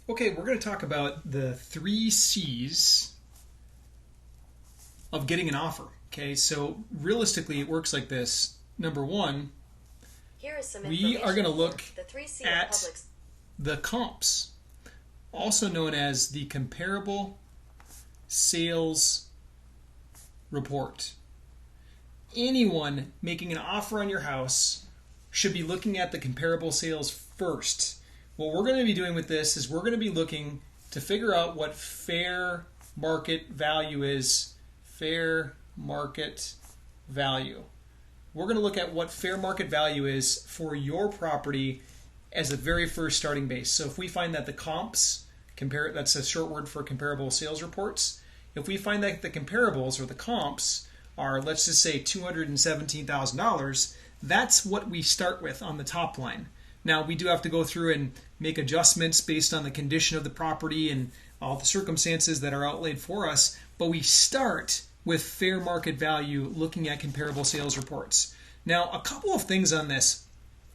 Okay, we're going to talk about the 3 C's of getting an offer. Okay, so realistically, it works like this. Number one, Here is some we are going to look the 3C at public the comps, also known as the comparable sales report. Anyone making an offer on your house should be looking at the comparable sales first. What we're going to be doing with this is we're going to be looking to figure out what fair market value is. Fair market value. We're going to look at what fair market value is for your property as a very first starting base. So if we find that the comps, that's a short word for comparable sales reports, if we find that the comparables or the comps are, let's just say, $217,000, that's what we start with on the top line. Now, we do have to go through and make adjustments based on the condition of the property and all the circumstances that are outlaid for us, but we start with fair market value looking at comparable sales reports. Now, a couple of things on this.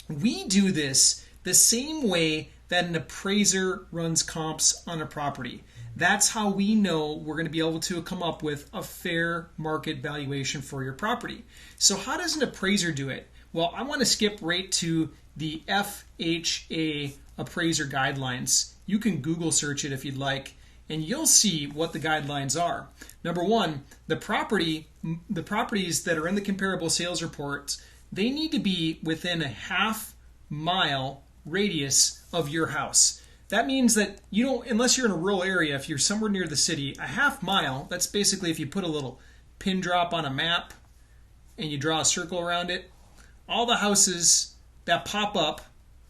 We do this the same way that an appraiser runs comps on a property. That's how we know we're going to be able to come up with a fair market valuation for your property. So how does an appraiser do it? Well, I want to skip right to the FHA Appraiser Guidelines. You can Google search it if you'd like, and you'll see what the guidelines are. Number one, the properties that are in the comparable sales reports, they need to be within a half-mile radius of your house. That means that you don't, unless you're in a rural area, if you're somewhere near the city, a half mile, that's basically if you put a little pin drop on a map and you draw a circle around it, all the houses that pop up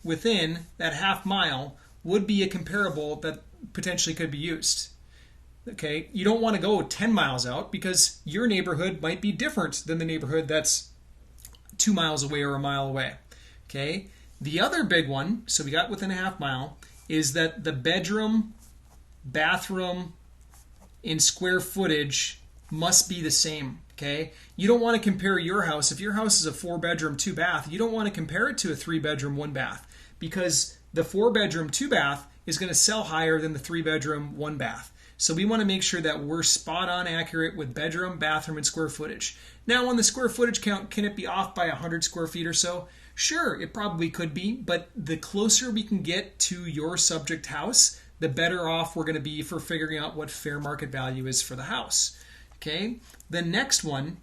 within that half mile would be a comparable that potentially could be used. Okay, you don't want to go 10 miles out because your neighborhood might be different than the neighborhood that's 2 miles away or a mile away. Okay, the other big one, so we got within a half mile, is that the bedroom, bathroom, in square footage must be the same. Okay, you don't want to compare your house. If your house is a 4-bedroom, 2-bath, you don't want to compare it to a 3-bedroom, 1-bath because the 4-bedroom, 2-bath is going to sell higher than the 3-bedroom, 1-bath. So we want to make sure that we're spot on accurate with bedroom, bathroom, and square footage. Now, on the square footage count, can it be off by 100 square feet or so? Sure, it probably could be, but the closer we can get to your subject house, the better off we're going to be for figuring out what fair market value is for the house. Okay, the next one,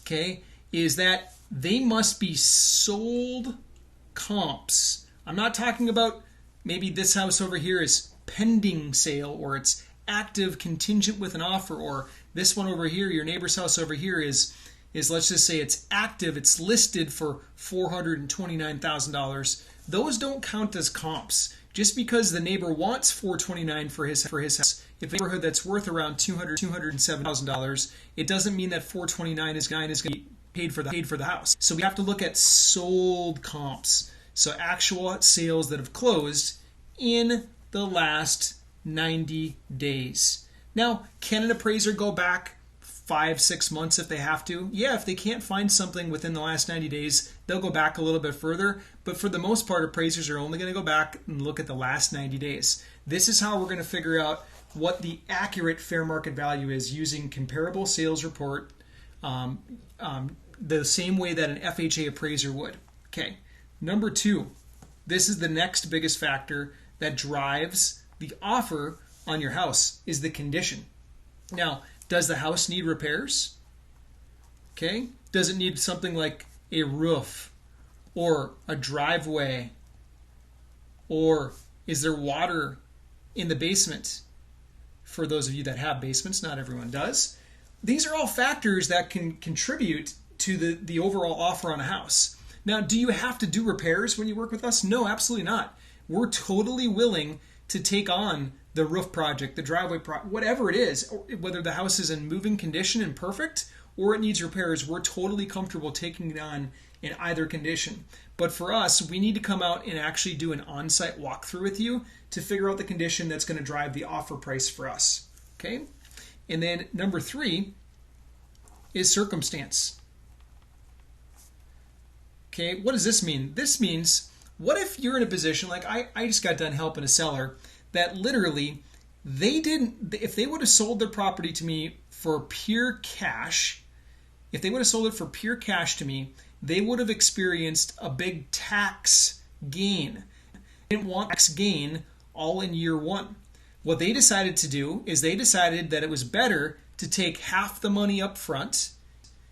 okay, is that they must be sold comps. I'm not talking about maybe this house over here is pending sale or it's active contingent with an offer, or this one over here, your neighbor's house over here is let's just say it's active, it's listed for $429,000. Those don't count as comps. Just because the neighbor wants $429,000 for his house, if a neighborhood that's worth around $207,000, it doesn't mean that $429,000 is going to be paid for the house. So we have to look at sold comps. So actual sales that have closed in the last 90 days. Now, can an appraiser go back 5-6 months if they have to? Yeah, if they can't find something within the last 90 days, they'll go back a little bit further. But for the most part, appraisers are only going to go back and look at the last 90 days. This is how we're going to figure out what the accurate fair market value is using comparable sales report the same way that an FHA appraiser would. Okay, number 2, this is the next biggest factor that drives the offer on your house, is the condition. Now, does the house need repairs? Okay. Does it need something like a roof or a driveway? Or is there water in the basement? For those of you that have basements, not everyone does. These are all factors that can contribute to the overall offer on a house. Now, do you have to do repairs when you work with us? No, absolutely not. We're totally willing to take on the roof project, the driveway project, whatever it is, whether the house is in moving condition and perfect or it needs repairs, we're totally comfortable taking it on in either condition. But for us, we need to come out and actually do an on-site walkthrough with you to figure out the condition that's going to drive the offer price for us. Okay? And then number 3 is circumstance. Okay, what does this mean? This means, what if you're in a position, like I just got done helping a seller that literally if they would have sold their property to me for pure cash, if they would have sold it for pure cash to me, they would have experienced a big tax gain. They didn't want tax gain all in year one. What they decided to do is they decided that it was better to take half the money up front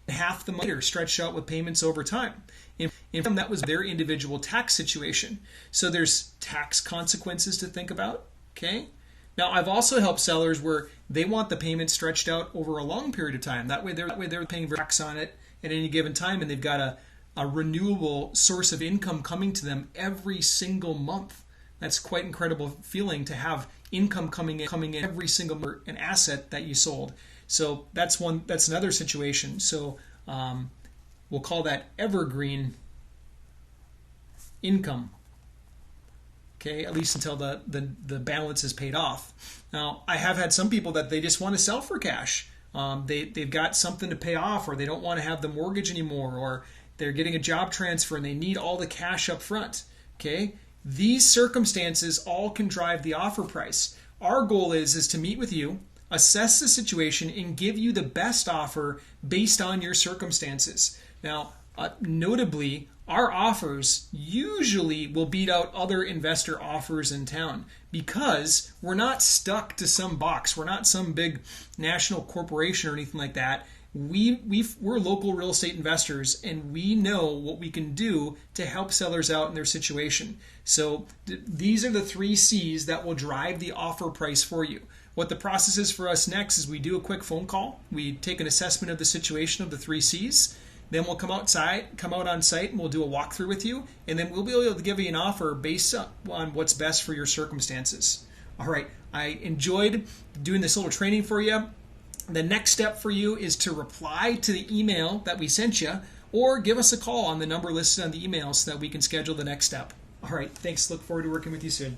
and half the money later, stretched out with payments over time. And that was their individual tax situation. So there's tax consequences to think about. Okay. Now, I've also helped sellers where they want the payment stretched out over a long period of time. That way they're paying tax on it at any given time, and they've got a renewable source of income coming to them every single month. That's quite incredible feeling to have income coming in every single month, an asset that you sold. So that's another situation. So we'll call that evergreen income. Okay, at least until the balance is paid off. Now, I have had some people that they just want to sell for cash. They've got something to pay off, or they don't want to have the mortgage anymore, or they're getting a job transfer and they need all the cash up front. Okay, these circumstances all can drive the offer price. Our goal is to meet with you, assess the situation, and give you the best offer based on your circumstances. Now, notably, our offers usually will beat out other investor offers in town because we're not stuck to some box. We're not some big national corporation or anything like that. We're local real estate investors, and we know what we can do to help sellers out in their situation. So these are the 3 C's that will drive the offer price for you. What the process is for us next is we do a quick phone call. We take an assessment of the situation of the 3 C's. Then we'll come out on site, and we'll do a walkthrough with you, and then we'll be able to give you an offer based on what's best for your circumstances. All right, I enjoyed doing this little training for you. The next step for you is to reply to the email that we sent you, or give us a call on the number listed on the email so that we can schedule the next step. All right, thanks. Look forward to working with you soon.